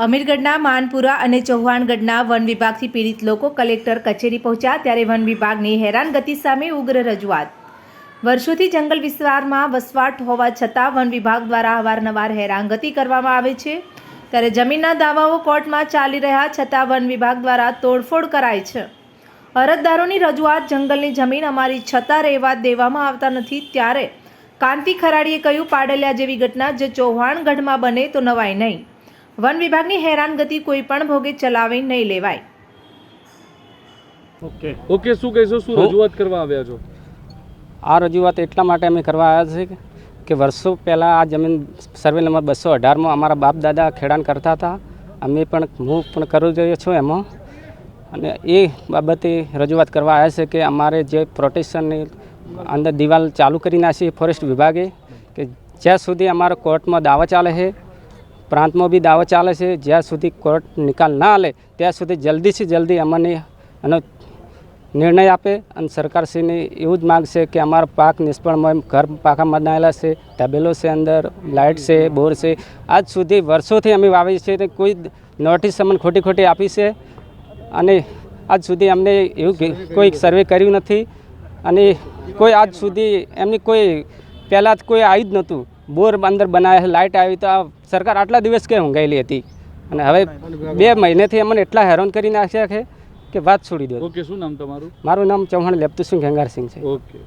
અમીરગઢના માનપુરા અને ચૌહાણગઢના વન વિભાગથી પીડિત લોકો કલેક્ટર કચેરી પહોંચ્યા ત્યારે વન વિભાગની હેરાનગતિ સામે ઉગ્ર રજૂઆત। વર્ષોથી જંગલ વિસ્તારમાં વસવાટ હોવા છતાં વન વિભાગ દ્વારા અવારનવાર હેરાનગતિ કરવામાં આવે છે ત્યારે જમીનના દાવાઓ કોર્ટમાં ચાલી રહ્યા છતાં વન વિભાગ દ્વારા તોડફોડ કરાય છે। અરજદારોની રજૂઆત જંગલની જમીન અમારી છતાં રહેવા દેવામાં આવતા નથી ત્યારે કાંતિ ખરાડીએ કહ્યું, પાડલિયા જેવી ઘટના જો ચૌહાણગઢમાં બને તો નવાય નહીં। વન વિભાગની હેરાનગતિ કોઈ પણ ભોગે ચલાવી નહીં લેવાય। ઓકે શું કહેશો, શું રજૂઆત કરવા આવ્યા છો? આ રજૂઆત એટલા માટે અમે કરવા આવ્યા છે કે વર્ષો પહેલાં આ જમીન સર્વે નંબર 218માં અમારા બાપ દાદા ખેડાણ કરતા હતા। અમે પણ હું પણ કરી રહ્યો છું એમાં, અને એ બાબતે રજૂઆત કરવા આવ્યા છે કે અમારે જે પ્રોટેક્શનની અંદર દિવાલ ચાલુ કરી નાખી ફોરેસ્ટ વિભાગે, કે જ્યાં સુધી અમારા કોર્ટમાં દાવા ચાલે છે, પ્રાંતમાં બી દાવો ચાલે છે, જ્યાં સુધી કોર્ટ નિકાલ ના લે ત્યાં સુધી જલ્દીથી જલ્દી અમને એનો નિર્ણય આપે। અને સરકારશ્રીની એવું જ માગ છે કે અમારો પાક નિષ્ફળમાં ઘર પાકા બનાવેલા છે, તબેલો છે, અંદર લાઇટ છે, બોર છે, આજ સુધી વર્ષોથી અમે વાવીએ છીએ તો કોઈ નોટિસ અમને ખોટી ખોટી આપી છે અને આજ સુધી અમને એવું કોઈ સર્વે કર્યું નથી અને કોઈ આજ સુધી એમની કોઈ પહેલાં કોઈ આવ્યું જ નહોતું। બોર અંદર બનાવ્યા, લાઇટ આવી તો આ સરકાર આટલા દિવસ કે ઊંઘાયેલી હતી અને હવે 2 મહિનેથી અમને એટલા હેરાન કરી નાખ્યા છે કે વાત છોડી દો। ઓકે, શું નામ તમારું? મારું નામ ચૌહાણ લેપ્તુસિંહ ગંગારસિંહ છે। ઓકે।